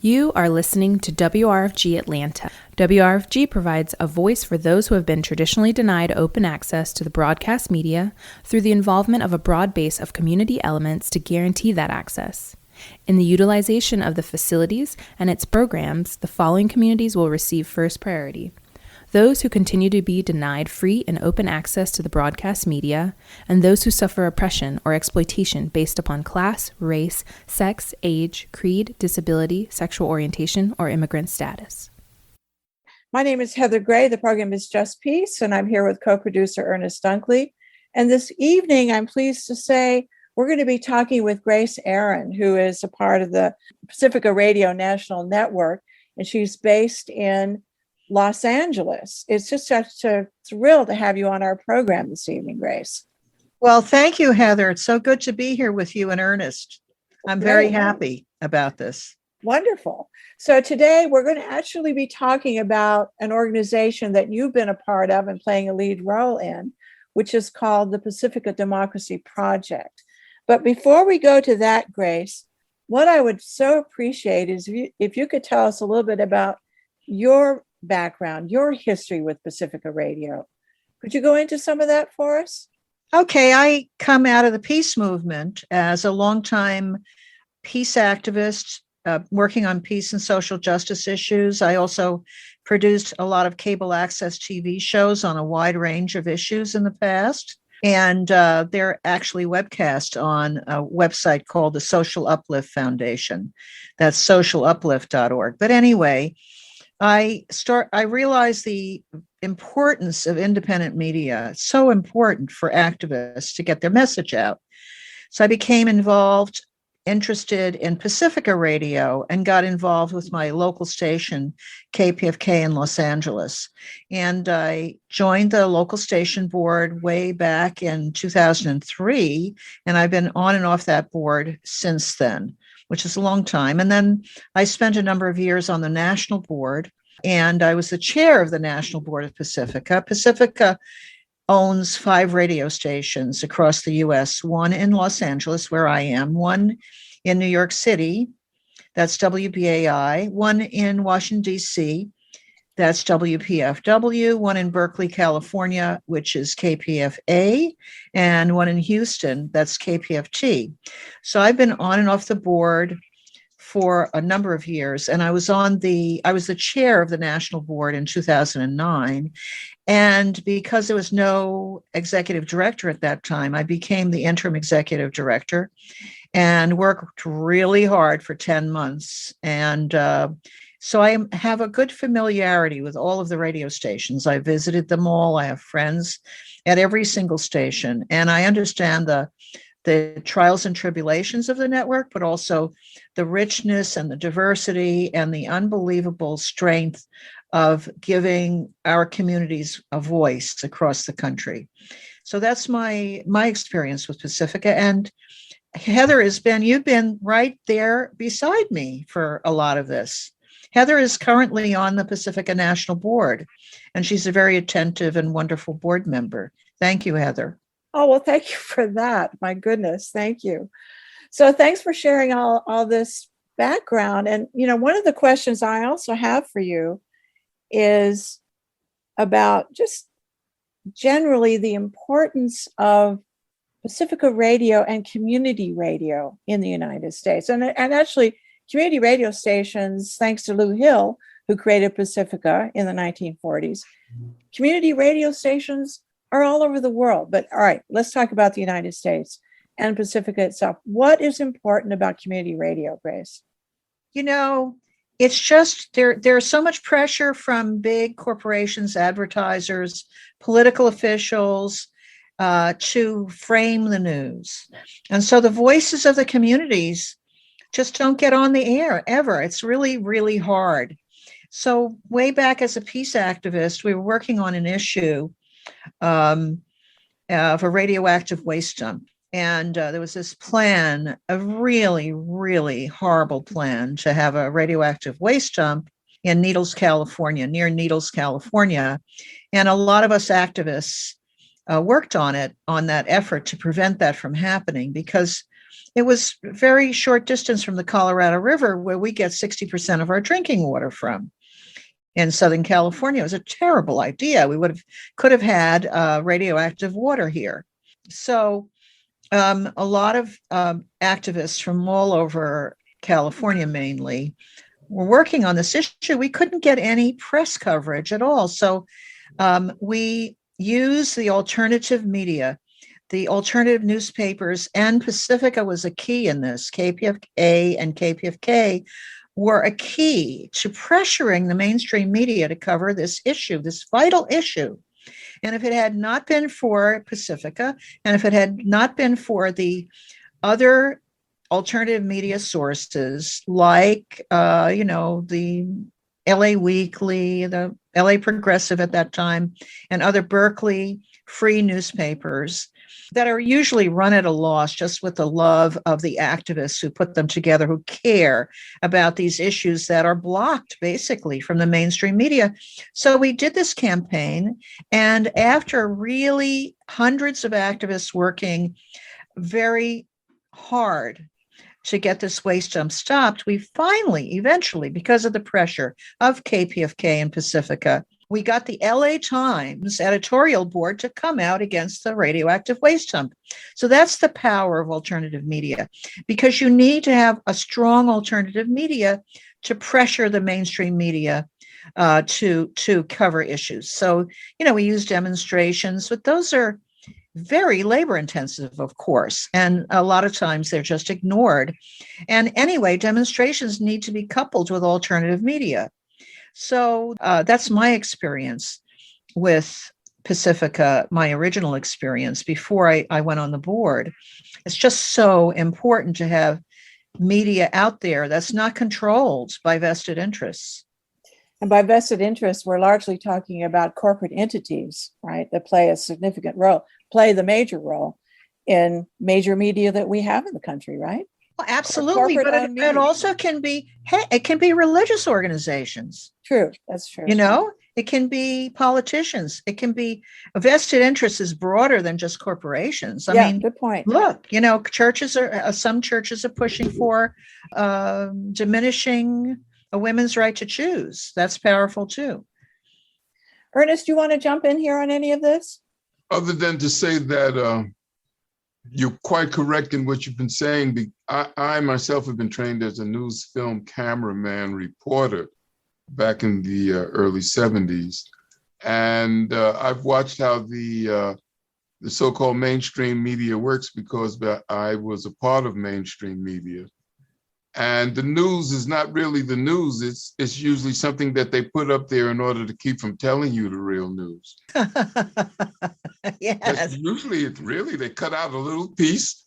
You are listening to WRFG Atlanta. WRFG provides a voice for those who have been traditionally denied open access to the broadcast media through the involvement of a broad base of community elements to guarantee that access. In the utilization of the facilities and its programs, the following communities will receive first priority: those who continue to be denied free and open access to the broadcast media, and those who suffer oppression or exploitation based upon class, race, sex, age, creed, disability, sexual orientation, or immigrant status. My name is Heather Gray. The program is Just Peace, and I'm here with co-producer Ernest Dunkley. And this evening, I'm pleased to say, we're going to be talking with Grace Aaron, who is a part of the Pacifica Radio National Network, and she's based in Los Angeles. It's just such a thrill to have you on our program this evening, Grace. Well, thank you, Heather. It's so good to be here with you and Ernest. I'm very happy about this. Wonderful. So today we're going to actually be talking about an organization that you've been a part of and playing a lead role in, which is called the Pacifica Democracy Project. But before we go to that, Grace, what I would so appreciate is if you could tell us a little bit about your background, your history with Pacifica Radio. Could you go into some of that for us? Okay, I come out of the peace movement as a longtime peace activist, working on peace and social justice issues. I also produced a lot of cable access TV shows on a wide range of issues in the past. And they're actually webcast on a website called the Social Uplift Foundation. That's socialuplift.org. But anyway, I realized the importance of independent media. It's so important for activists to get their message out. So I became interested in Pacifica Radio and got involved with my local station, KPFK in Los Angeles. And I joined the local station board way back in 2003, and I've been on and off that board since then, which is a long time. And then I spent a number of years on the national board, and I was the chair of the national board of Pacifica. Pacifica owns 5 radio stations across the U.S., one in Los Angeles, where I am, one in New York City, that's WBAI, one in Washington, D.C., that's WPFW, one in Berkeley, California, which is KPFA, and one in Houston, that's KPFT. So I've been on and off the board for a number of years, and I was the chair of the national board in 2009. And because there was no executive director at that time, I became the interim executive director and worked really hard for 10 months. And so I have a good familiarity with all of the radio stations. I visited them all. I have friends at every single station. And I understand the trials and tribulations of the network, but also the richness and the diversity and the unbelievable strength of giving our communities a voice across the country. So that's my experience with Pacifica. And Heather, you've been right there beside me for a lot of this. Heather is currently on the Pacifica National Board, and she's a very attentive and wonderful board member. Thank you, Heather. Oh, well, thank you for that. My goodness, thank you. So thanks for sharing all this background. And, one of the questions I also have for you is about just generally the importance of Pacifica Radio and community radio in the United States. And actually, community radio stations, thanks to Lou Hill, who created Pacifica in the 1940s, community radio stations are all over the world. But all right, let's talk about the United States and Pacifica itself. What is important about community radio, Grace? It's just there's so much pressure from big corporations, advertisers, political officials to frame the news. And so the voices of the communities just don't get on the air ever. It's really, really hard. So way back as a peace activist, we were working on an issue of a radioactive waste dump. And there was this plan, a really, really horrible plan to have a radioactive waste dump in Needles, California, near Needles, California. And a lot of us activists worked on that effort to prevent that from happening, because it was very short distance from the Colorado River, where we get 60% of our drinking water from. In Southern California, it was a terrible idea. We could have had radioactive water here. So a lot of activists from all over California mainly were working on this issue. We couldn't get any press coverage at all. So we used the alternative media, the alternative newspapers, and Pacifica was a key in this. KPFA and KPFK were a key to pressuring the mainstream media to cover this issue, this vital issue. And if it had not been for Pacifica, and if it had not been for the other alternative media sources like, the LA Weekly, the LA Progressive at that time, and other Berkeley free newspapers that are usually run at a loss just with the love of the activists who put them together, who care about these issues that are blocked basically from the mainstream media. So we did this campaign, and after really hundreds of activists working very hard to get this waste dump stopped, we finally, eventually, because of the pressure of KPFK and Pacifica, we got the LA Times editorial board to come out against the radioactive waste dump. So that's the power of alternative media, because you need to have a strong alternative media to pressure the mainstream media to cover issues. So, we use demonstrations, but those are very labor intensive, of course, and a lot of times they're just ignored. And anyway, demonstrations need to be coupled with alternative media. So that's my experience with Pacifica, my original experience before I went on the board. It's just so important to have media out there that's not controlled by vested interests. And by vested interests, we're largely talking about corporate entities, right, that play the major role in major media that we have in the country, right? Well, absolutely, but it also can be, it can be religious organizations. True, that's true. It can be politicians. It can be a vested interest is broader than just corporations. I mean, good point. Look, some churches are pushing for diminishing a women's right to choose. That's powerful too. Ernest, you want to jump in here on any of this? Other than to say that you're quite correct in what you've been saying. I myself have been trained as a news film cameraman reporter back in the early 70s. And I've watched how the so-called mainstream media works, because I was a part of mainstream media. And the news is not really the news. It's usually something that they put up there in order to keep from telling you the real news. Yes. Usually they cut out a little piece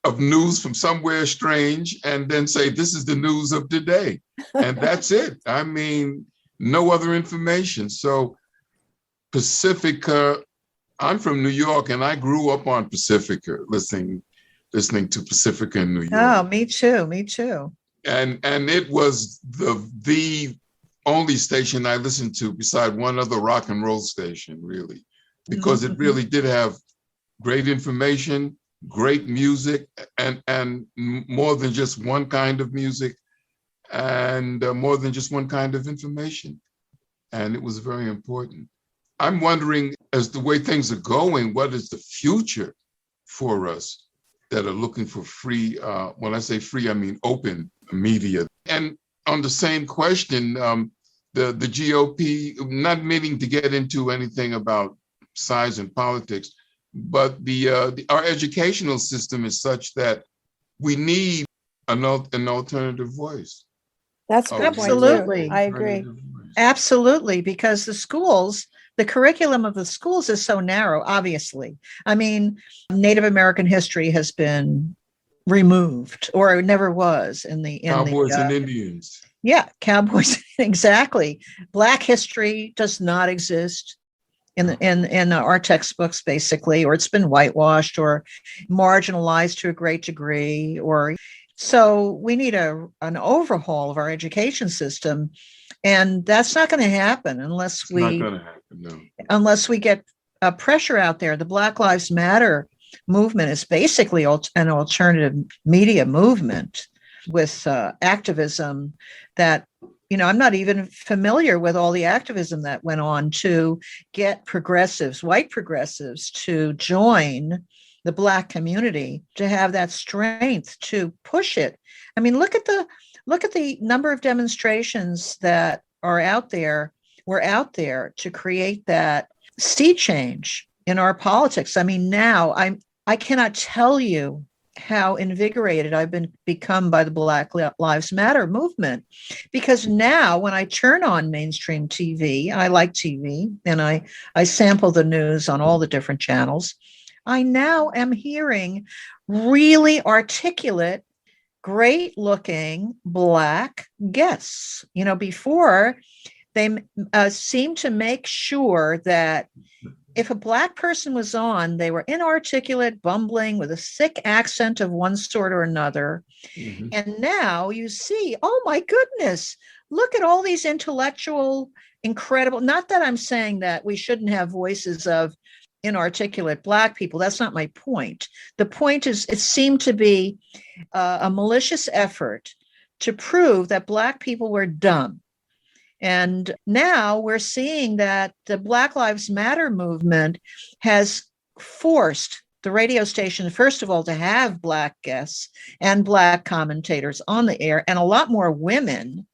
of news from somewhere strange and then say, this is the news of today. And that's it. I mean, no other information. So Pacifica, I'm from New York, and I grew up on Pacifica, listening to Pacifica in New York. Oh, me too. And it was the only station I listened to beside one other rock and roll station, really, because it really did have great information, great music, and more than just one kind of music, and more than just one kind of information. And it was very important. I'm wondering, as the way things are going, what is the future for us that are looking for free, when I say free, I mean open media? And on the same question, the GOP, not meaning to get into anything about size and politics, but our educational system is such that we need an alternative voice. That's a good absolutely point too. I agree. Absolutely, because the curriculum of the schools is so narrow, obviously. I mean, Native American history has been removed, or it never was in the Cowboys and Indians. Yeah, cowboys, exactly. Black history does not exist in our textbooks, basically, or it's been whitewashed or marginalized to a great degree. So we need an overhaul of our education system. And that's not going to happen unless we get pressure out there. The Black Lives Matter movement is basically an alternative media movement with activism that, I'm not even familiar with all the activism that went on to get white progressives, to join the Black community, to have that strength to push it. I mean, look at the number of demonstrations that are out there. We're out there to create that sea change in our politics. I mean, now I cannot tell you how invigorated I've become by the Black Lives Matter movement, because now when I turn on mainstream TV, I like TV, and I sample the news on all the different channels. I now am hearing really articulate, great looking Black guests. Before they seemed to make sure that if a Black person was on, they were inarticulate, bumbling, with a thick accent of one sort or another. Mm-hmm. And now you see, oh my goodness, look at all these intellectual, incredible, not that I'm saying that we shouldn't have voices of inarticulate Black people. That's not my point. The point is, it seemed to be a malicious effort to prove that Black people were dumb. And now we're seeing that the Black Lives Matter movement has forced the radio station, first of all, to have Black guests and Black commentators on the air, and a lot more women,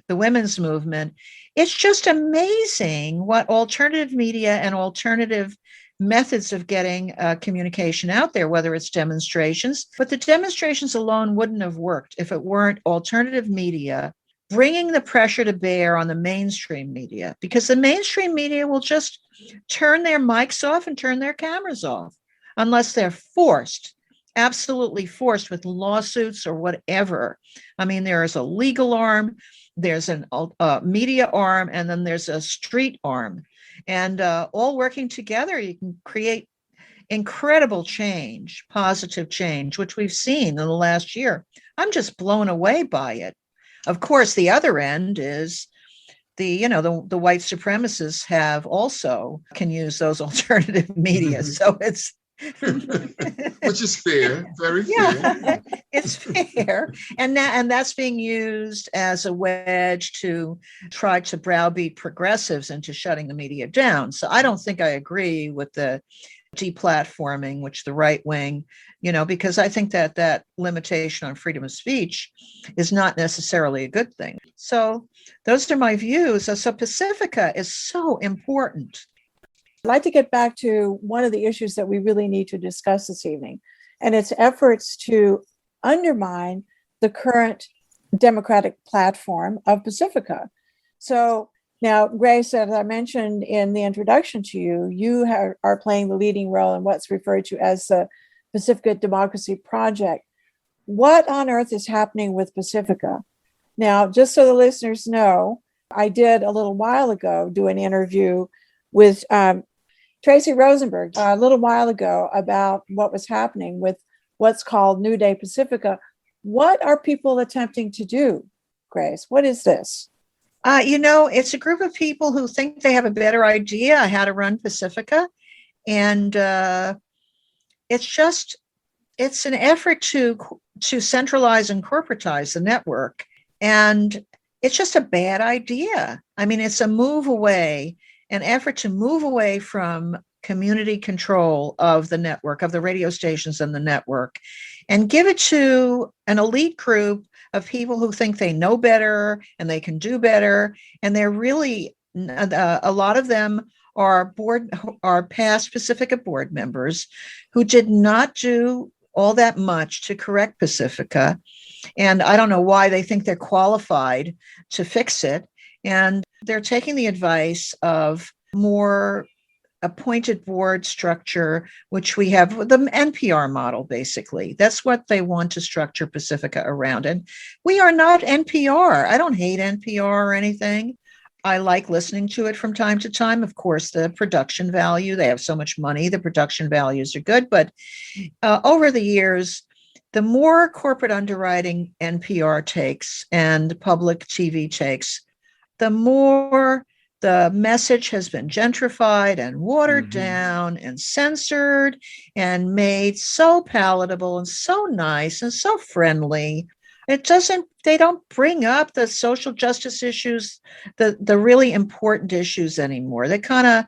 the women's movement. It's just amazing what alternative media and alternative methods of getting communication out there, whether it's demonstrations. But the demonstrations alone wouldn't have worked if it weren't alternative media bringing the pressure to bear on the mainstream media, because the mainstream media will just turn their mics off and turn their cameras off unless they're forced, absolutely forced, with lawsuits or whatever. I mean, there is a legal arm, there's a media arm, and then there's a street arm. And all working together, you can create incredible change, positive change, which we've seen in the last year. I'm just blown away by it. Of course, the other end is the white supremacists can use those alternative media. So it's which is fair, very fair. It's fair, and that's being used as a wedge to try to browbeat progressives into shutting the media down. So I don't think I agree with the deplatforming, which the right wing, because I think that limitation on freedom of speech is not necessarily a good thing. So those are my views. So Pacifica is so important. I'd like to get back to one of the issues that we really need to discuss this evening, and its efforts to undermine the current democratic platform of Pacifica. So now, Grace, as I mentioned in the introduction to you, you are playing the leading role in what's referred to as the Pacifica Democracy Project. What on earth is happening with Pacifica? Now, just so the listeners know, I did a little while ago do an interview with Tracy Rosenberg a little while ago about what was happening with what's called New Day Pacifica. What are people attempting to do, Grace? What is this? It's a group of people who think they have a better idea how to run Pacifica. And it's an effort to centralize and corporatize the network. And it's just a bad idea. I mean, it's an effort to move away from community control of the network, of the radio stations and the network, and give it to an elite group of people who think they know better and they can do better. And they're really, a lot of them are past Pacifica board members who did not do all that much to correct Pacifica. And I don't know why they think they're qualified to fix it. And they're taking the advice of more appointed board structure, which we have the NPR model, basically. That's what they want to structure Pacifica around. And we are not NPR. I don't hate NPR or anything. I like listening to it from time to time. Of course, the production value, they have so much money, the production values are good. But over the years, the more corporate underwriting NPR takes and public TV takes, the more the message has been gentrified and watered down and censored and made so palatable and so nice and so friendly. They don't bring up the social justice issues, the really important issues anymore. They kind of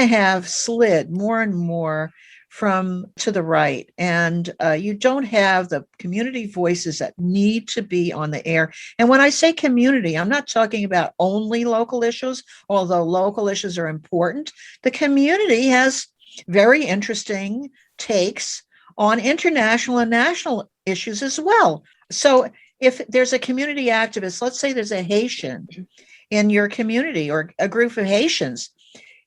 have slid more and more from to the right. And you don't have the community voices that need to be on the air. And when I say community, I'm not talking about only local issues, although local issues are important. The community has very interesting takes on international and national issues as well. So if there's a community activist, let's say there's a Haitian in your community or a group of Haitians,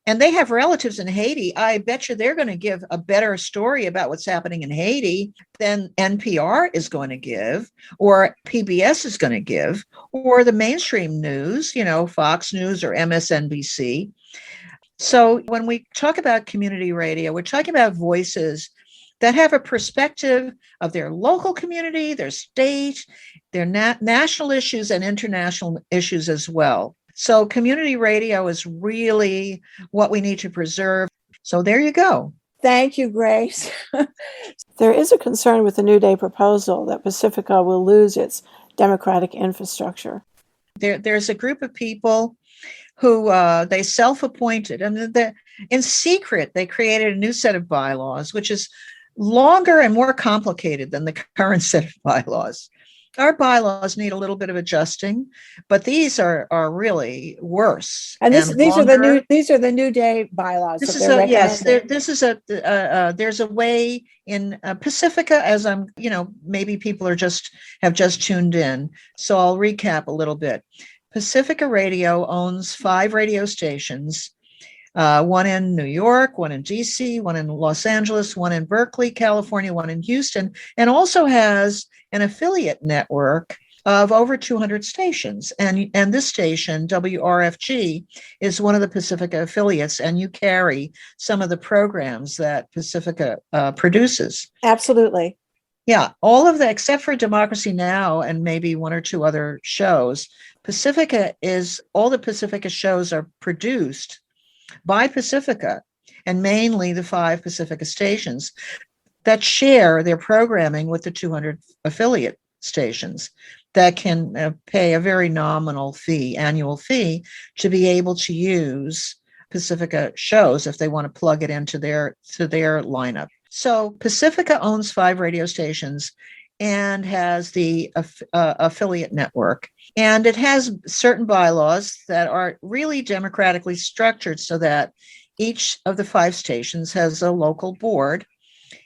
and they have relatives in Haiti, I bet you they're going to give a better story about what's happening in Haiti than NPR is going to give, or PBS is going to give, or the mainstream news, Fox News or MSNBC. So when we talk about community radio, we're talking about voices that have a perspective of their local community, their state, their national issues and international issues as well. So community radio is really what we need to preserve. So there you go. Thank you, Grace. There is a concern with the New Day proposal that Pacifica will lose its democratic infrastructure. There's a group of people who they self-appointed, and in secret, they created a new set of bylaws, which is longer and more complicated than the current set of bylaws. Our bylaws need a little bit of adjusting, but these are really worse. And these are the New Day bylaws. There's a way in Pacifica, as I'm, maybe people have just tuned in. So I'll recap a little bit. Pacifica Radio owns 5 radio stations. One in New York, one in DC, one in Los Angeles, one in Berkeley, California, one in Houston, and also has an affiliate network of over 200 stations. And this station, WRFG, is one of the Pacifica affiliates, and you carry some of the programs that Pacifica produces. Absolutely. Yeah, all of that, except for Democracy Now! And maybe 1 or 2 other shows. All the Pacifica shows are produced by Pacifica, and mainly the 5 Pacifica stations that share their programming with the 200 affiliate stations that can pay a very nominal annual fee, to be able to use Pacifica shows if they want to plug it into their lineup. So Pacifica owns 5 radio stations and has the affiliate network. And it has certain bylaws that are really democratically structured, so that each of the 5 stations has a local board,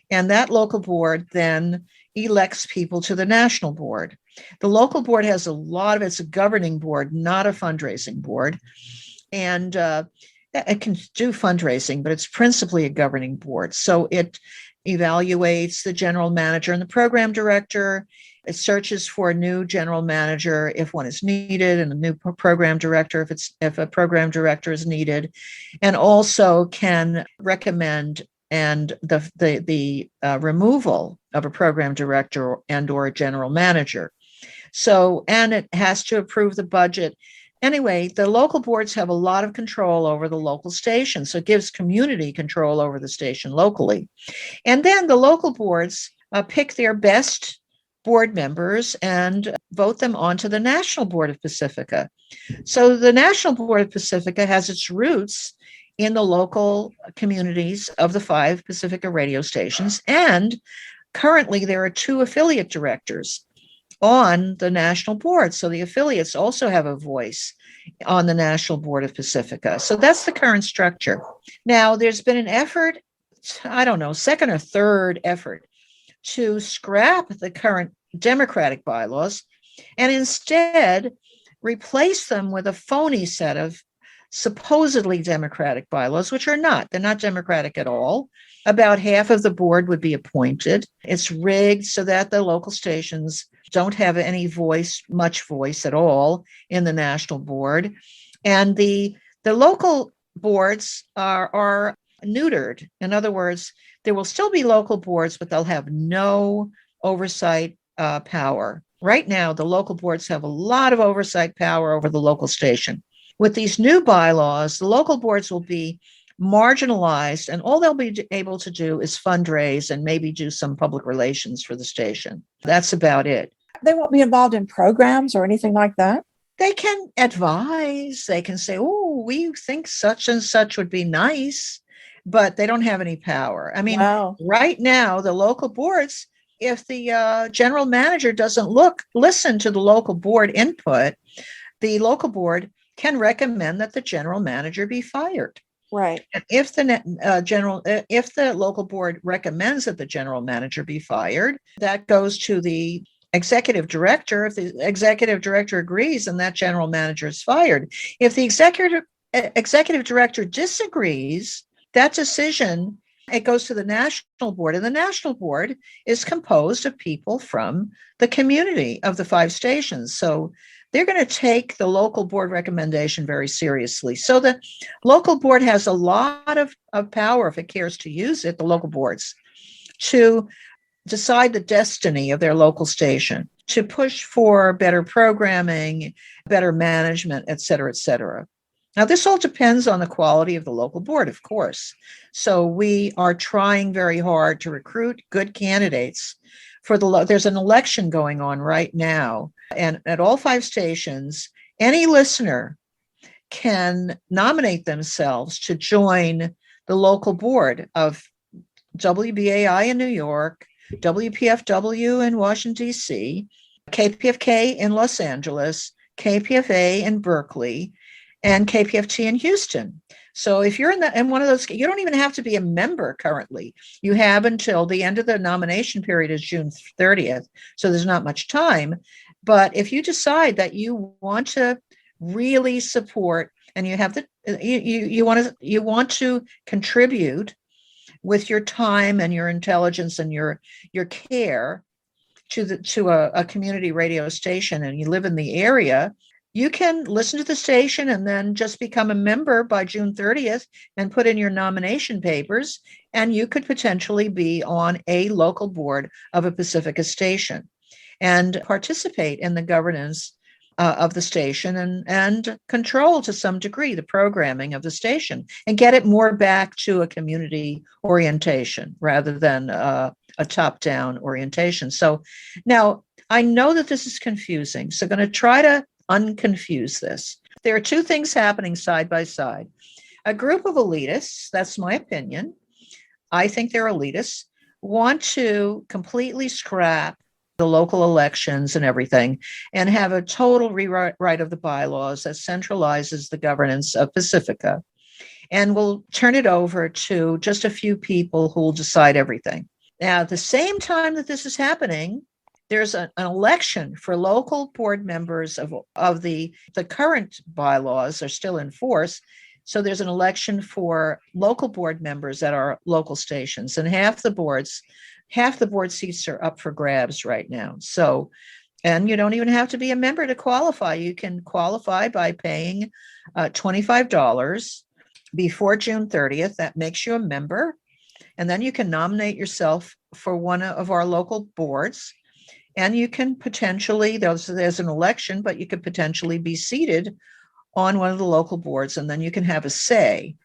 and that local board then elects people to the national board. The local board has it's a governing board, not a fundraising board. And it can do fundraising, but it's principally a governing board. So it evaluates the general manager and the program director. It searches for a new general manager if one is needed, and a new program director if a program director is needed, and also can recommend the removal of a program director and or a general manager. So, and it has to approve the budget. Anyway, the local boards have a lot of control over the local station, so it gives community control over the station locally. And then the local boards pick their best board members and vote them onto the National Board of Pacifica. So the National Board of Pacifica has its roots in the local communities of the 5 Pacifica radio stations, and currently there are 2 affiliate directors on the national board. So the affiliates also have a voice on the National Board of Pacifica. So that's the current structure. Now, there's been an effort, second or third effort, to scrap the current democratic bylaws and instead replace them with a phony set of supposedly democratic bylaws, which are not. They're not democratic at all. About half of the board would be appointed. It's rigged so that the local stations don't have any much voice at all in the national board. And the local boards are neutered. In other words, there will still be local boards, but they'll have no oversight power. Right now, the local boards have a lot of oversight power over the local station. With these new bylaws, the local boards will be marginalized, and all they'll be able to do is fundraise and maybe do some public relations for the station. That's about it. They won't be involved in programs or anything like that? They can advise, they can say, oh, we think such and such would be nice, but they don't have any power. I mean, Wow. right now, the local boards, if the general manager doesn't listen to the local board input, the local board can recommend that the general manager be fired. Right. And if the local board recommends that the general manager be fired, that goes to the executive director. If the executive director agrees, and that general manager is fired. If the executive director disagrees, that decision, it goes to the national board, and the national board is composed of people from the community of the 5 stations. So they're going to take the local board recommendation very seriously. So the local board has a lot of power, if it cares to use it, the local boards, to decide the destiny of their local station, to push for better programming, better management, et cetera, et cetera. Now, this all depends on the quality of the local board, of course. So we are trying very hard to recruit good candidates for there's an election going on right now. And at all 5 stations, any listener can nominate themselves to join the local board of WBAI in New York, WPFW in Washington, D.C., KPFK in Los Angeles, KPFA in Berkeley, and KPFT in Houston. So if you're in one of those, you don't even have to be a member currently. You have until the end of the nomination period is June 30th. So there's not much time. But if you decide that you want to really support, and you have you want to contribute with your time and your intelligence and your care to a community radio station, and you live in the area, you can listen to the station and then just become a member by June 30th and put in your nomination papers, and you could potentially be on a local board of a Pacifica station and participate in the governance of the station and control to some degree the programming of the station and get it more back to a community orientation rather than a top-down orientation. So now I know that this is confusing, so I'm going to try to unconfuse this. There are 2 things happening side by side. A group of elitists, that's my opinion, I think they're elitists, want to completely scrap the local elections and everything and have a total rewrite of the bylaws that centralizes the governance of Pacifica and will turn it over to just a few people who will decide everything. Now, at the same time that this is happening, there's an election for local board members of the current bylaws are still in force. So there's an election for local board members at our local stations, and half the board seats are up for grabs right now. So, and you don't even have to be a member to qualify. You can qualify by paying $25 before June 30th. That makes you a member. And then you can nominate yourself for one of our local boards. And you can potentially, there's an election, but you could potentially be seated on one of the local boards, and then you can have a say.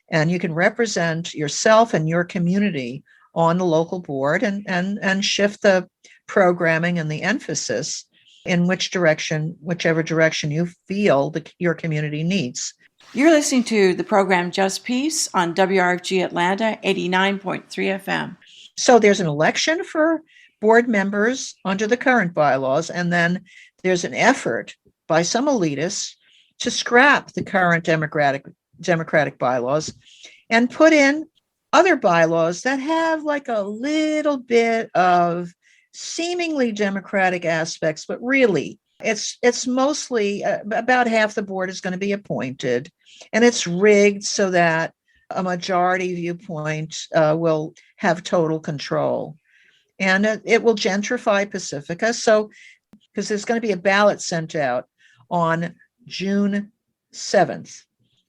And you can represent yourself and your community on the local board and shift the programming and the emphasis in whichever direction you feel your community needs. You're listening to the program Just Peace on WRFG Atlanta 89.3 FM. So there's an election for board members under the current bylaws, and then there's an effort by some elitists to scrap the current democratic bylaws and put in other bylaws that have like a little bit of seemingly democratic aspects, but really it's mostly about half the board is going to be appointed, and it's rigged so that a majority viewpoint will have total control. And it will gentrify Pacifica. So, because there's going to be a ballot sent out on June 7th.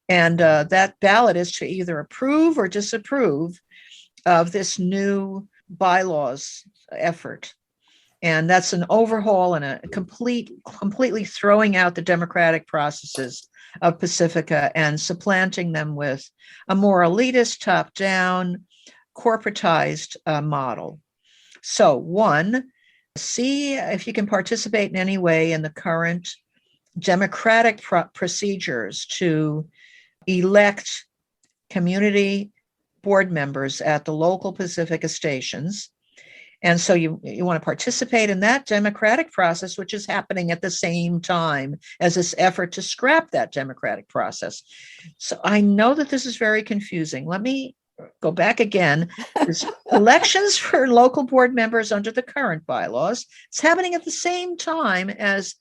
And that ballot is to either approve or disapprove of this new bylaws effort. And that's an overhaul and a completely throwing out the democratic processes of Pacifica and supplanting them with a more elitist, top-down, corporatized model. So, one, see if you can participate in any way in the current democratic procedures to elect community board members at the local Pacifica stations. And so you want to participate in that democratic process, which is happening at the same time as this effort to scrap that democratic process. So I know that this is very confusing. Let me go back again. There's elections for local board members under the current bylaws. It's happening at the same time as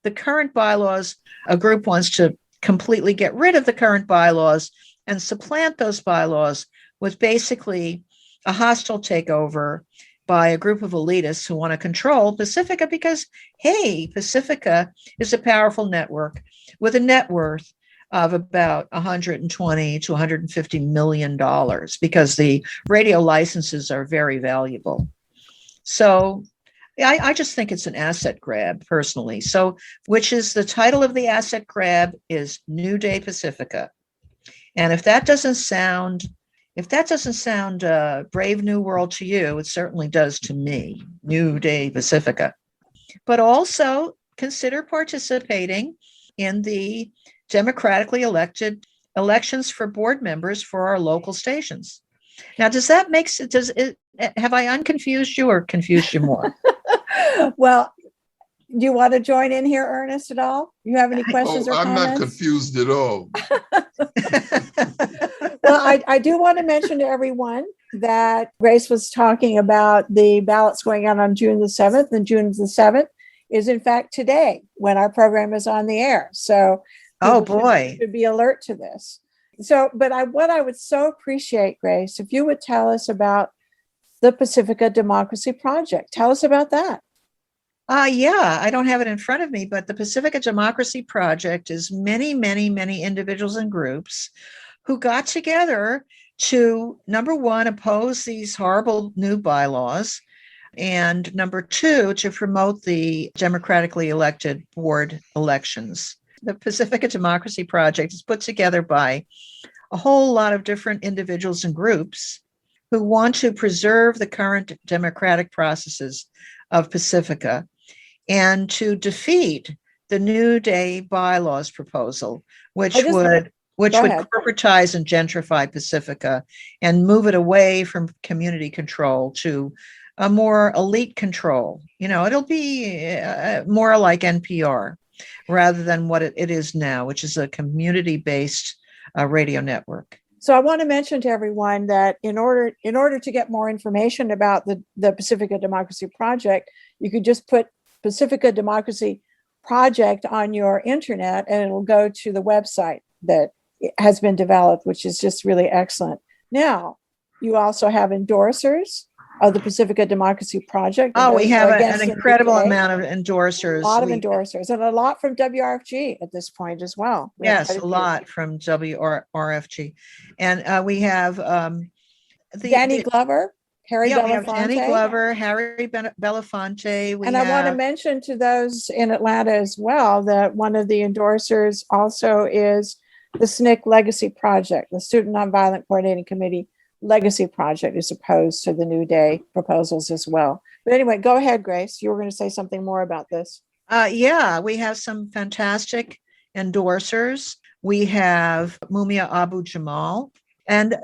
the current bylaws. A group wants to completely get rid of the current bylaws and supplant those bylaws with basically a hostile takeover by a group of elitists who want to control Pacifica because, hey, Pacifica is a powerful network with a net worth of about $120 to $150 million because the radio licenses are very valuable. So I just think it's an asset grab personally. So, which is the title of the asset grab is New Day Pacifica. And if that doesn't sound Brave New World to you, it certainly does to me, New Day Pacifica. But also consider participating in the democratically elected elections for board members for our local stations. Now, does that make sense? Have I unconfused you or confused you more? Well, do you want to join in here, Ernest, at all? You have any questions or I'm comments? not confused at all. Well, I do want to mention to everyone that Grace was talking about the ballots going out on June the 7th, and June the 7th is in fact today when our program is on the air. So oh boy, should be alert to this. So, but what I would so appreciate, Grace, if you would tell us about the Pacifica Democracy Project. Tell us about that. Yeah, I don't have it in front of me, but the Pacifica Democracy Project is many, many, many individuals and groups who got together to, number one, oppose these horrible new bylaws, and number two, to promote the democratically elected board elections. The Pacifica Democracy Project is put together by a whole lot of different individuals and groups who want to preserve the current democratic processes of Pacifica and to defeat the New Day bylaws proposal, which would corporatize and gentrify Pacifica and move it away from community control to a more elite control. You know, it'll be more like NPR rather than what it is now, which is a community-based radio network. So I want to mention to everyone that in order to get more information about the Pacifica Democracy Project, you could just put Pacifica Democracy Project on your internet and it will go to the website that has been developed, which is just really excellent. Now, you also have endorsers of the Pacifica Democracy Project. Oh, we have an incredible amount of endorsers. A lot of endorsers and a lot from WRFG at this point as well. Yes, a lot from WRFG. And we have Danny Glover, Harry Belafonte. We have Danny Glover, Harry Belafonte. And I want to mention to those in Atlanta as well that one of the endorsers also is the SNCC Legacy Project, the Student Nonviolent Coordinating Committee Legacy Project, is opposed to the New Day proposals as well. But anyway, go ahead, Grace. You were going to say something more about this. Yeah, we have some fantastic endorsers. We have Mumia Abu Jamal. And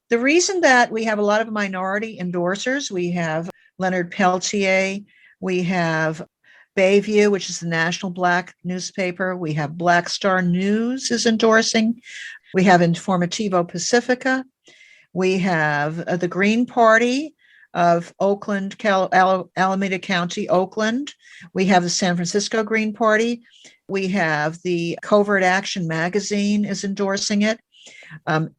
the reason that we have a lot of minority endorsers, we have Leonard Peltier, we have Bayview, which is the national Black newspaper. We have Black Star News is endorsing. We have Informativo Pacifica. We have the Green Party of Oakland, Alameda County, Oakland. We have the San Francisco Green Party. We have the Covert Action Magazine is endorsing it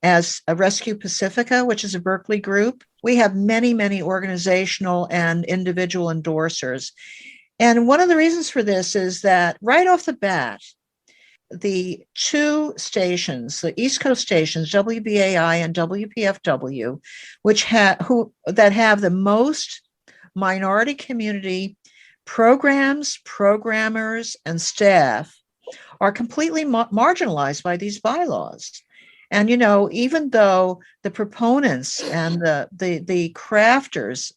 as a Rescue Pacifica, which is a Berkeley group. We have many, many organizational and individual endorsers. And one of the reasons for this is that right off the bat, the two stations, the East Coast stations, WBAI and WPFW, that have the most minority community programs, programmers, and staff are completely marginalized by these bylaws. And, even though the proponents and the crafters,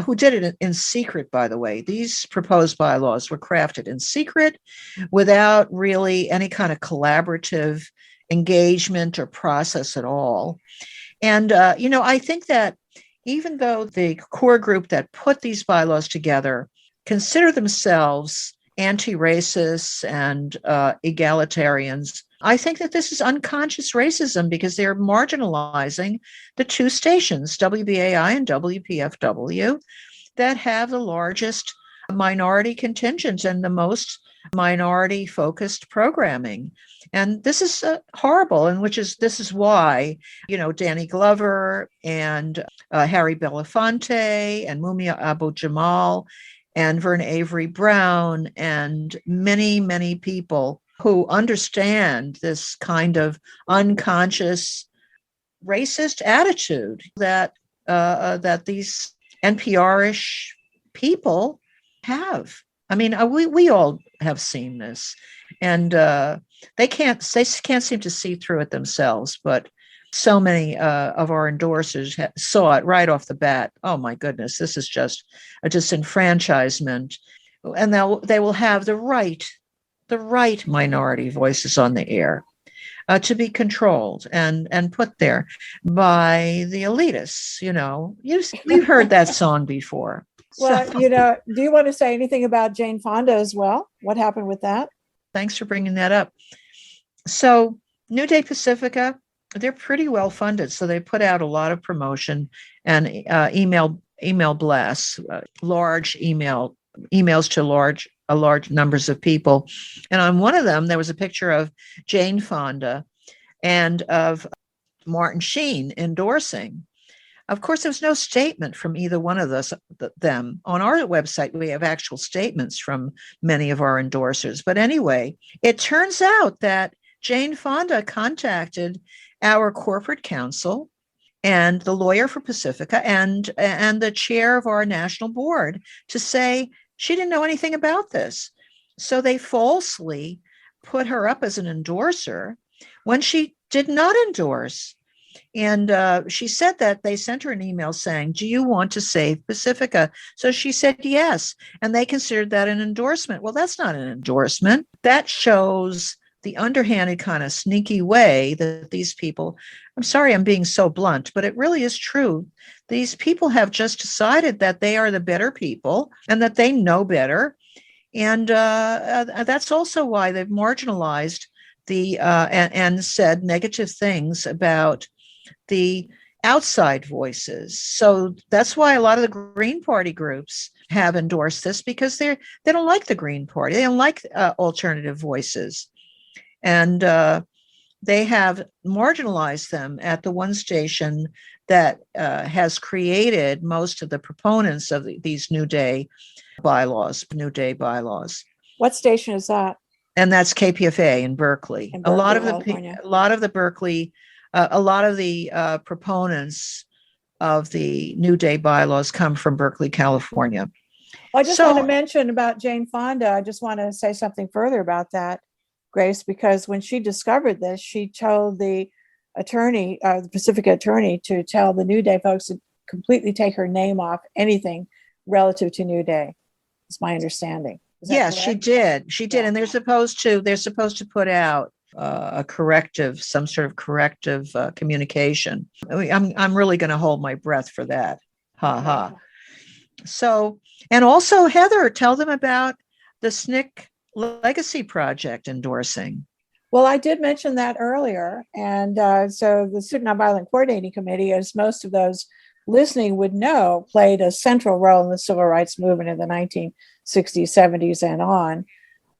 who did it in secret, by the way, these proposed bylaws were crafted in secret without really any kind of collaborative engagement or process at all. And, I think that even though the core group that put these bylaws together consider themselves anti-racists and egalitarians, I think that this is unconscious racism because they're marginalizing the two stations, WBAI and WPFW, that have the largest minority contingent and the most minority-focused programming. And this is horrible, and this is why, Danny Glover and Harry Belafonte and Mumia Abu-Jamal and Vern Avery Brown and many, many people who understand this kind of unconscious racist attitude that these NPR-ish people have. I mean, we all have seen this, and they can't seem to see through it themselves. But so many of our endorsers saw it right off the bat. Oh my goodness, this is just a disenfranchisement, and they will have the right minority voices on the air to be controlled and put there by the elitists. You've heard that song before. Well, do you want to say anything about Jane Fonda as well? What happened with that? Thanks for bringing that up. So New Day Pacifica, they're pretty well funded. So they put out a lot of promotion and email blasts, large emails to large numbers of people. And on one of them, there was a picture of Jane Fonda and of Martin Sheen endorsing. Of course, there was no statement from either one of them. On our website, we have actual statements from many of our endorsers. But anyway, it turns out that Jane Fonda contacted our corporate counsel and the lawyer for Pacifica and the chair of our national board to say she didn't know anything about this. So they falsely put her up as an endorser when she did not endorse. And she said that they sent her an email saying, "Do you want to save Pacifica?" So she said yes. And they considered that an endorsement. Well, that's not an endorsement. That shows the underhanded kind of sneaky way that these people, I'm sorry I'm being so blunt, but it really is true. These people have just decided that they are the better people and that they know better. And that's also why they've marginalized and said negative things about the outside voices. So that's why a lot of the Green Party groups have endorsed this, because they don't like the Green Party. They don't like alternative voices. And they have marginalized them at the one station that has created most of the proponents of these New Day bylaws. What station is that? And that's KPFA in Berkeley. In Berkeley, California. A lot of the proponents of the New Day bylaws come from Berkeley, California. Well, I just want to mention about Jane Fonda. I just want to say something further about that, Grace, because when she discovered this, she told the attorney, the Pacifica attorney, to tell the New Day folks to completely take her name off anything relative to New Day. It's my understanding. Yes, she did. She did, and they're supposed to put out some sort of corrective communication. I'm really going to hold my breath for that. Ha ha. So, and also Heather, tell them about the SNCC Legacy Project endorsing. Well, I did mention that earlier. And so the Student Nonviolent Coordinating Committee, as most of those listening would know, played a central role in the civil rights movement in the 1960s, 70s, and on.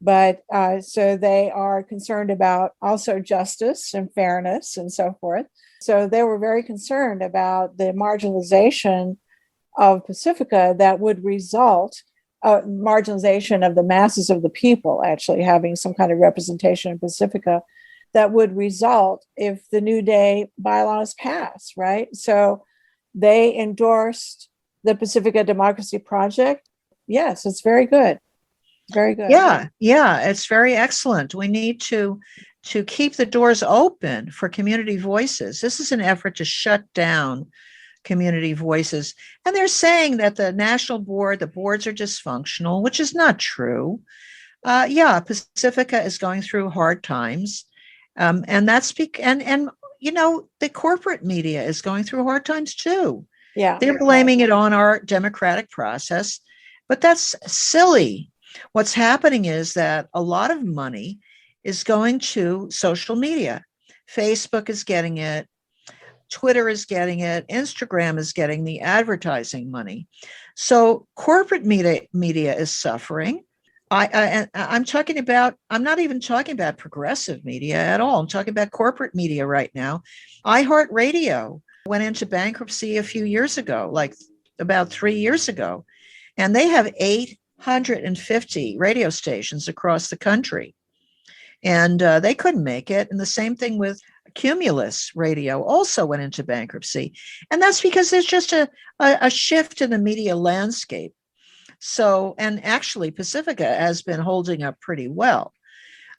But so they are concerned about also justice and fairness and so forth. So they were very concerned about the marginalization of Pacifica that would result, marginalization of the masses of the people actually having some kind of representation in Pacifica that would result if the New Day bylaws pass, right? So they endorsed the Pacifica Democracy Project. Yes, it's very good. Very good. Yeah, it's very excellent. We need to keep the doors open for community voices. This is an effort to shut down community voices. And they're saying that the the boards are dysfunctional, which is not true. Pacifica is going through hard times. And that's and the corporate media is going through hard times too. Yeah. They're blaming it on our democratic process, but that's silly. What's happening is that a lot of money is going to social media. Facebook is getting it. Twitter is getting it. Instagram is getting the advertising money. So corporate media is suffering. I'm talking about, I'm not even talking about progressive media at all. I'm talking about corporate media right now. iHeartRadio went into bankruptcy a few years ago, like about 3 years ago, and they have 850 radio stations across the country. And they couldn't make it. And the same thing with Cumulus Radio also went into bankruptcy. And that's because there's just a shift in the media landscape. So, and actually Pacifica has been holding up pretty well.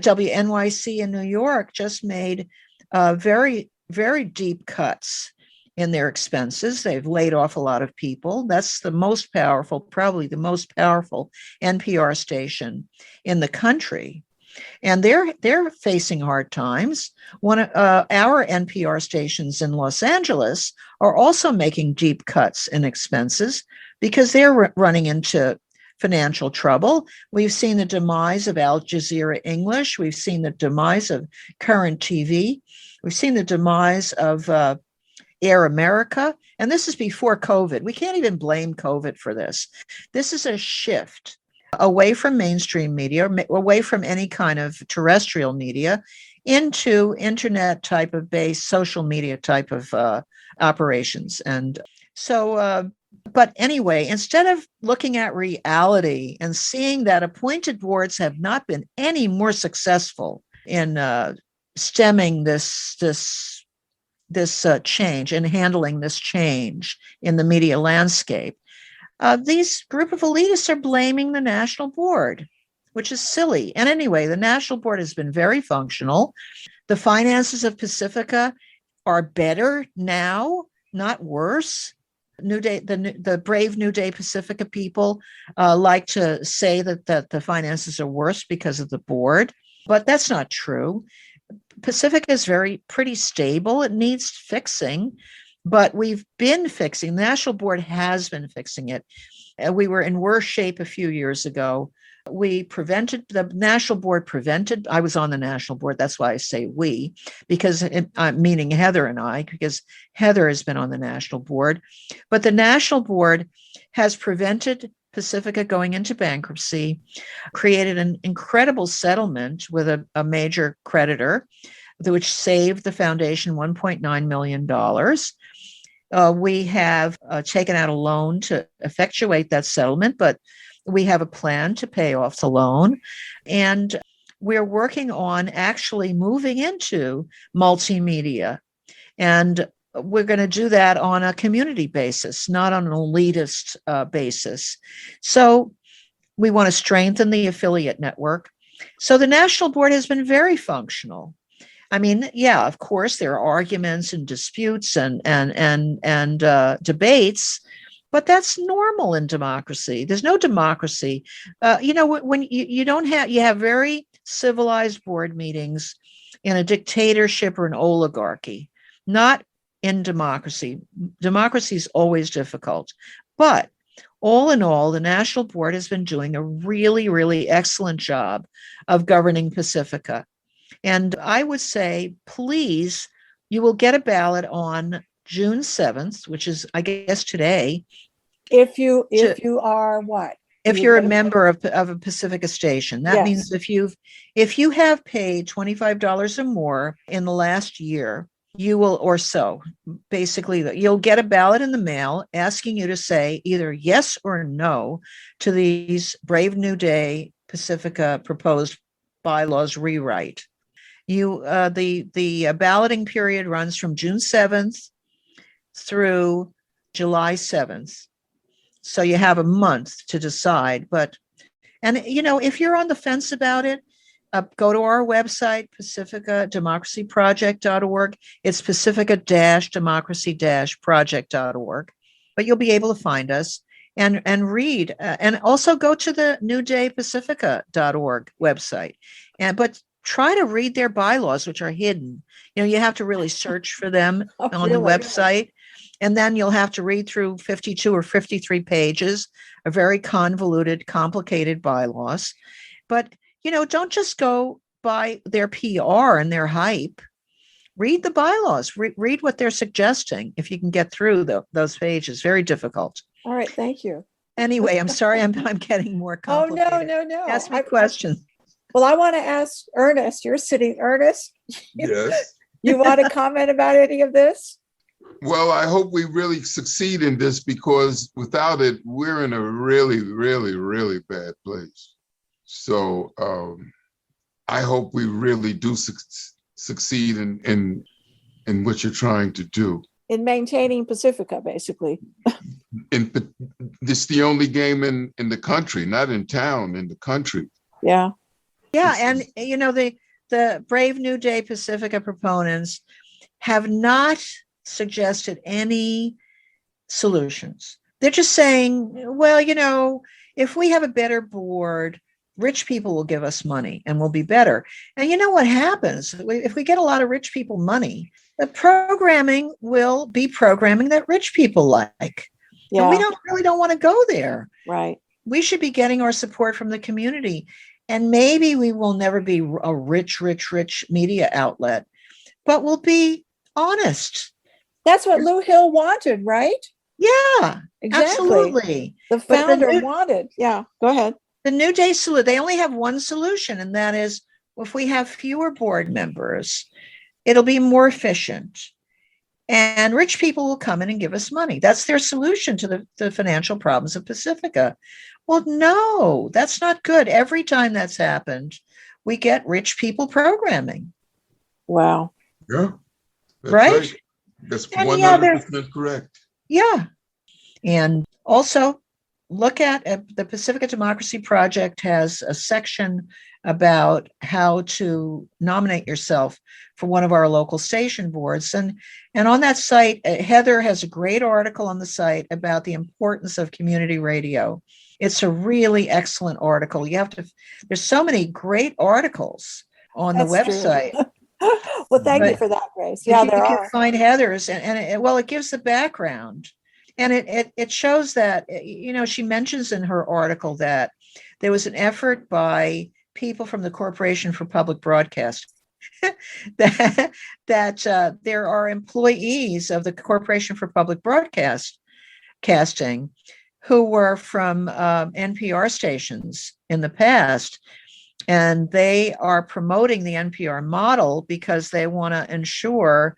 WNYC in New York just made very, very deep cuts in their expenses. They've laid off a lot of people. That's the most powerful, probably the most powerful NPR station in the country. And they're facing hard times. One our NPR stations in Los Angeles are also making deep cuts in expenses because they're running into financial trouble. We've seen the demise of Al Jazeera English. We've seen the demise of Current TV. We've seen the demise of Air America. And this is before COVID. We can't even blame COVID for this. This is a shift away from mainstream media, away from any kind of terrestrial media, into internet type of base, social media type of operations. And so, but anyway, instead of looking at reality and seeing that appointed boards have not been any more successful in stemming this change and handling this change in the media landscape, these group of elitists are blaming the national board, which is silly. And anyway, the national board has been very functional. The finances of Pacifica are better now, not worse. New Day, the brave New Day Pacifica people like to say that the finances are worse because of the board, but that's not true. Pacifica is pretty stable. It needs fixing. But we've been fixing, the National Board has been fixing it. We were in worse shape a few years ago. The National Board prevented, I was on the National Board, that's why I say we, because meaning Heather and I, because Heather has been on the National Board. But the National Board has prevented Pacifica going into bankruptcy, created an incredible settlement with a major creditor, which saved the foundation $1.9 million. We have taken out a loan to effectuate that settlement, but we have a plan to pay off the loan. And we're working on actually moving into multimedia. And we're going to do that on a community basis, not on an elitist basis. So we want to strengthen the affiliate network. So the National Board has been very functional. I mean, yeah, of course, there are arguments and disputes and debates, but that's normal in democracy. There's no democracy. When you don't have, you have very civilized board meetings in a dictatorship or an oligarchy, not in democracy. Democracy is always difficult. But all in all, the National Board has been doing a really, really excellent job of governing Pacifica. And I would say, please, you will get a ballot on June 7th, which is, I guess, today. If you are what? If you're a member of a Pacifica station, that means if you have paid $25 or more in the last year, you will, or so, basically, you'll get a ballot in the mail asking you to say either yes or no to these Brave New Day Pacifica proposed bylaws rewrite. The balloting period runs from June 7th through July 7th. So you have a month to decide. And if you're on the fence about it, go to our website, pacificademocracyproject.org. It's pacifica-democracy-project.org. But you'll be able to find us and read. And also go to the newdaypacifica.org website. But try to read their bylaws, which are hidden. You have to really search for them on the website. And then you'll have to read through 52 or 53 pages of very convoluted, complicated bylaws. But, don't just go by their PR and their hype. Read the bylaws, read what they're suggesting, if you can get through those pages. Very difficult. All right, thank you. Anyway, I'm sorry I'm getting more complicated. Oh, no. Ask me questions. Well, I want to ask Ernest. You're sitting, Ernest. Yes. You want to comment about any of this? Well, I hope we really succeed in this, because without it, we're in a really, really, really bad place. So I hope we really do succeed in what you're trying to do. In maintaining Pacifica, basically. This is the only game in the country, not in town, in the country. Yeah. Yeah, and the Brave New Day Pacifica proponents have not suggested any solutions. They're just saying, well, if we have a better board, rich people will give us money and we'll be better. And you know what happens? If we get a lot of rich people money, the programming will be programming that rich people like. Yeah. And we don't want to go there. Right. We should be getting our support from the community. And maybe we will never be a rich media outlet, but we'll be honest. That's what Lou Hill wanted, right? Yeah, exactly. Absolutely. The founder wanted. Yeah, go ahead. The New Day solution, they only have one solution, and that is, if we have fewer board members, it'll be more efficient. And rich people will come in and give us money. That's their solution to the financial problems of Pacifica. Well, no, that's not good. Every time that's happened, we get rich people programming. Wow. Yeah. Right? That's 100% correct. Yeah. And also, look at the Pacifica Democracy Project has a section about how to nominate yourself for one of our local station boards. And on that site, Heather has a great article on the site about the importance of community radio. It's a really excellent article. There's so many great articles on the website. Well, thank you for that, Grace. Yeah, there are. You can find Heather's, and it gives the background. And it shows that, she mentions in her article that there was an effort by people from the Corporation for Public Broadcasting that there are employees of the Corporation for Public Broadcasting who were from NPR stations in the past. And they are promoting the NPR model because they want to ensure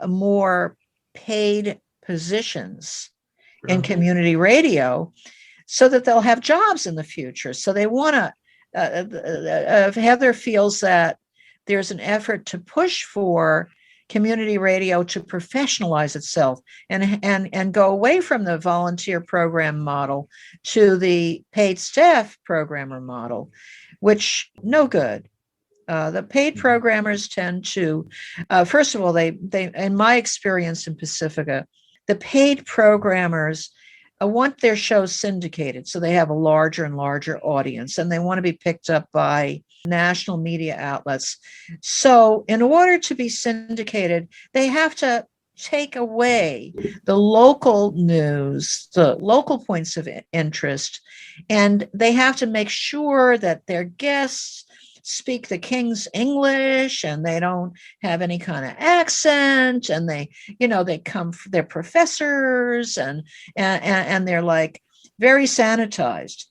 more paid positions in community radio so that they'll have jobs in the future. So they want to, Heather feels that there's an effort to push for community radio to professionalize itself and go away from the volunteer program model to the paid staff programmer model, which no good. The paid programmers tend to, first of all, they in my experience in Pacifica, the paid programmers want their shows syndicated, so they have a larger and larger audience, and they want to be picked up by national media outlets. So in order to be syndicated, they have to take away the local news, the local points of interest, and they have to make sure that their guests speak the King's English and they don't have any kind of accent, and they they're professors and they're like very sanitized.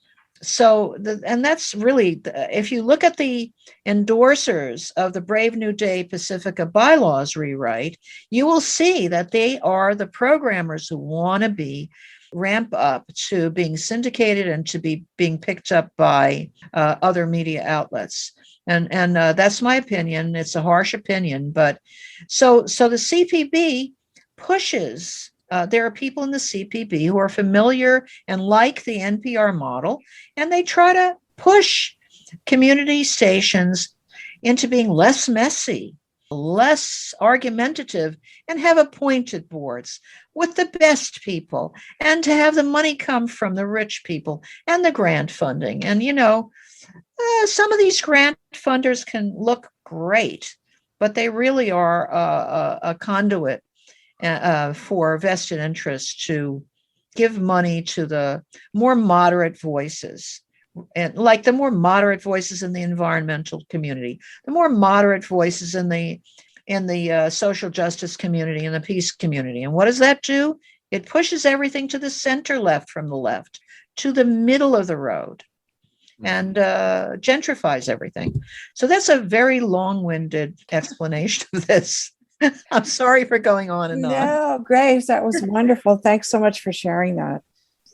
So and that's really, if you look at the endorsers of the Brave New Day Pacifica bylaws rewrite, you will see that they are the programmers who want to be ramp up to being syndicated and to be being picked up by other media outlets. And that's my opinion. It's a harsh opinion, but so the CPB pushes there are people in the CPB who are familiar and like the NPR model, and they try to push community stations into being less messy, less argumentative, and have appointed boards with the best people, and to have the money come from the rich people and the grant funding. And, some of these grant funders can look great, but they really are a conduit for vested interests to give money to the more moderate voices, and like the more moderate voices in the environmental community, the more moderate voices in the social justice community and the peace community. And what does that do? It pushes everything to the center left from the left, to the middle of the road, and gentrifies everything. So that's a very long-winded explanation of this. I'm sorry for going on and on. No, Grace, that was wonderful. Thanks so much for sharing that.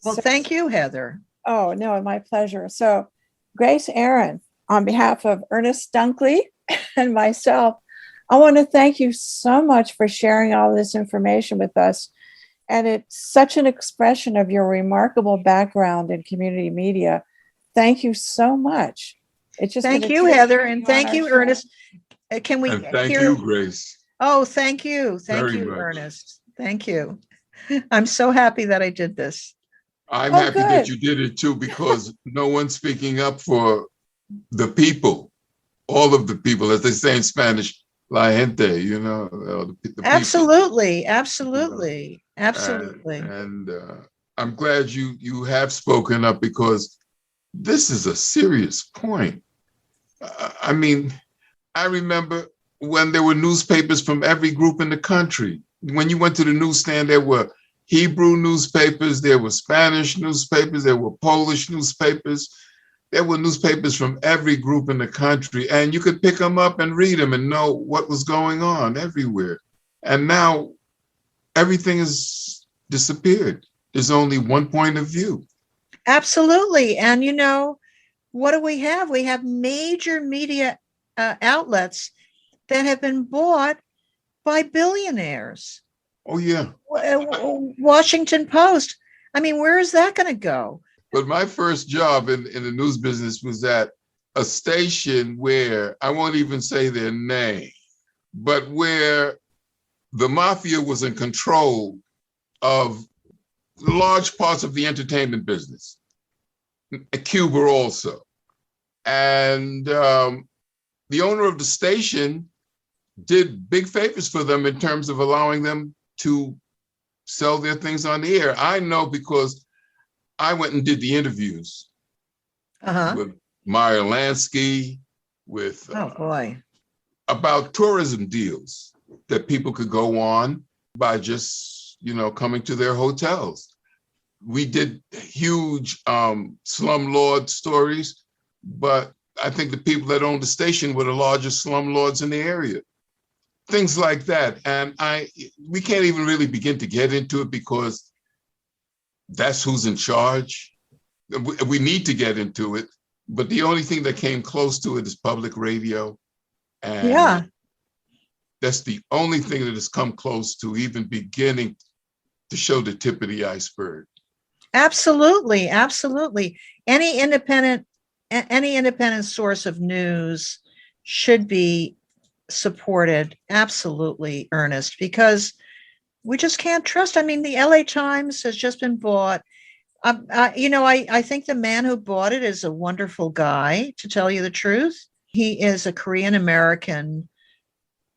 Well, thank you, Heather. Oh, no, my pleasure. So, Grace Aaron, on behalf of Ernest Dunkley and myself, I want to thank you so much for sharing all this information with us. And it's such an expression of your remarkable background in community media. Thank you so much. It's just thank you, Heather, and thank you, Ernest. Can we thank you, Grace. Oh, thank you. Thank Very you, much. Ernest. Thank you. I'm so happy that I did this. I'm happy that you did it too, because no one's speaking up for the people, all of the people, as they say in Spanish, la gente, the Absolutely, people, absolutely, absolutely. And I'm glad you have spoken up, because this is a serious point. I mean, I remember when there were newspapers from every group in the country. When you went to the newsstand, there were Hebrew newspapers, there were Spanish newspapers, there were Polish newspapers. There were newspapers from every group in the country, and you could pick them up and read them and know what was going on everywhere. And now everything has disappeared. There's only one point of view. Absolutely. And what do we have? We have major media outlets that have been bought by billionaires. Oh, yeah. Washington Post. I mean, where is that going to go? But my first job in the news business was at a station where, I won't even say their name, but where the mafia was in control of large parts of the entertainment business, Cuba also. And the owner of the station did big favors for them in terms of allowing them to sell their things on the air. I know because I went and did the interviews with Meyer Lansky, with about tourism deals that people could go on by just, coming to their hotels. We did huge slumlord stories, but I think the people that owned the station were the largest slumlords in the area. Things like that. And we can't even really begin to get into it, because that's who's in charge. We need to get into it, but the only thing that came close to it is public radio. And that's the only thing that has come close to even beginning to show the tip of the iceberg. Absolutely. Absolutely. Any independent source of news should be supported. Absolutely, Ernest, because we just can't trust. I mean, the LA Times has just been bought. I think the man who bought it is a wonderful guy, to tell you the truth. He is a Korean American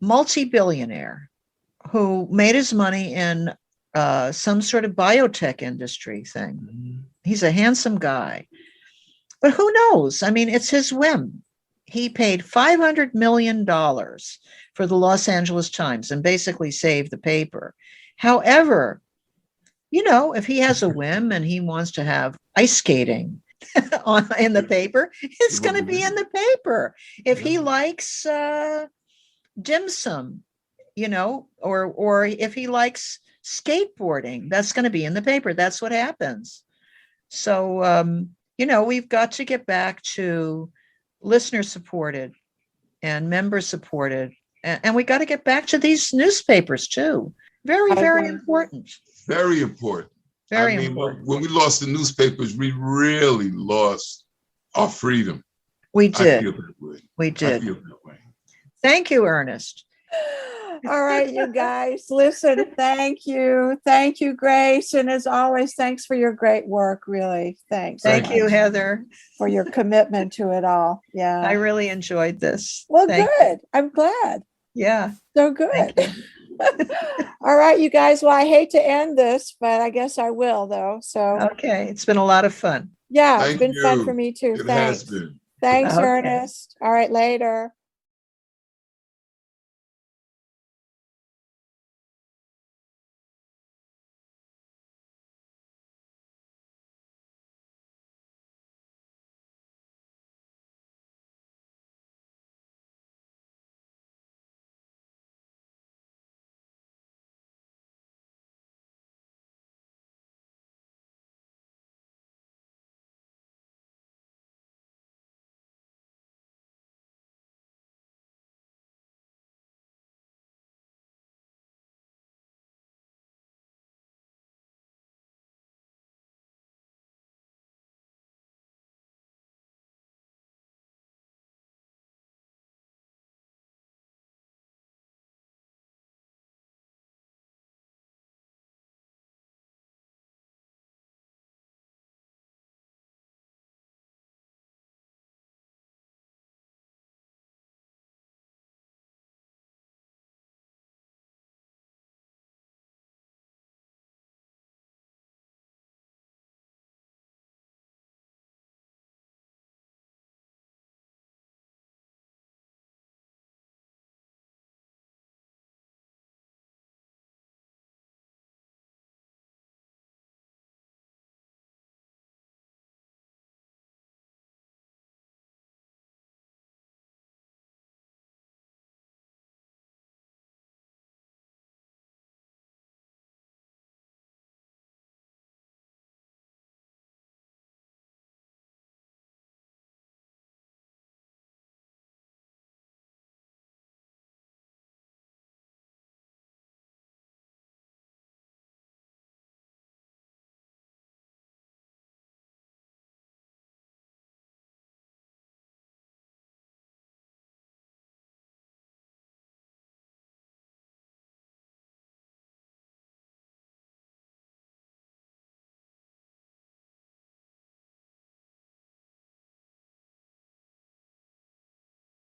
multi-billionaire who made his money in some sort of biotech industry thing. Mm-hmm. He's a handsome guy, but who knows? I mean, it's his whim. He paid $500 million for the Los Angeles Times and basically saved the paper. However, if he has a whim and he wants to have ice skating in the paper, it's going to be in the paper. If he likes dim sum, or if he likes skateboarding, that's going to be in the paper. That's what happens. So, we've got to get back to listener supported and member supported. And we got to get back to these newspapers too. Very, very important. Very important. Very I mean, important. when we lost the newspapers, we really lost our freedom. We I did. feel that way. We I did. feel that way. Thank you, Ernest. All right, you guys, listen, thank you. Thank you, Grace. And as always, thanks for your great work, really. Thanks. so Thank you, much Heather. for your commitment to it all. I Yeah. really enjoyed this. Well, Thank you. good. I'm glad. Yeah. So Thank good. All right, you guys. Well, I hate to end this, but I guess I will, though. So, Okay. It's been a lot of fun. yeah, it's Thank been fun you. for me, too. It Thanks. has been. Thanks, Okay. Ernest. All right, later.